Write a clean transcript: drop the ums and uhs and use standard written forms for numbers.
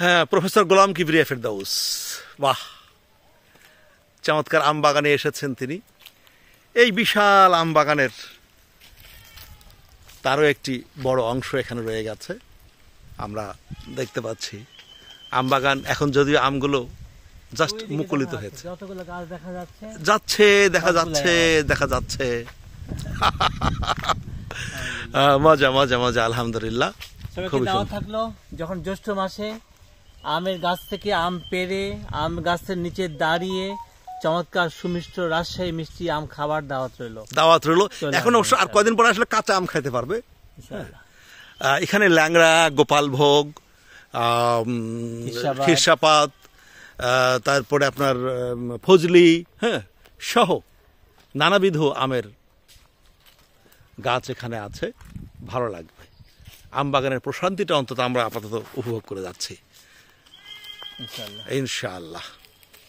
হ্যাঁ, প্রফেসর গোলাম কিবরিয়া ফেরদাউস, বাহ, চমৎকার আম বাগানে এসেছেন তিনি। এই বিশাল আম বাগানের তারও একটি বড় অংশ এখানে রয়ে গেছে, আমরা দেখতে পাচ্ছি। আম বাগান এখন যদিও আমগুলো জাস্ট মুকুলিত হয়েছে, দেখা যাচ্ছে মজা মজা মজা, আলহামদুলিল্লাহ। খুবই দাওয়াত থাকলো, যখন জ্যৈষ্ঠ মাসে আমের গাছ থেকে আম পেড়ে আম গাছের নিচে দাঁড়িয়ে চমৎকার সুমিষ্ট রাজশাহী মিষ্টি আম খাবার দাওয়াত রইল। এখন অবশ্য আর কয়দিন পরে আসলে কাঁচা আম খাইতে পারবে। এখানে ল্যাংড়া, গোপালভোগ, খিরসাপাত, তারপরে আপনার ফজলি, হ্যাঁ, সহ নানাবিধ আমের গাছ এখানে আছে। ভালো লাগবে, আম বাগানের প্রশান্তিটা অন্তত আমরা আপাতত উপভোগ করে যাচ্ছি ইনশাআল্লাহ।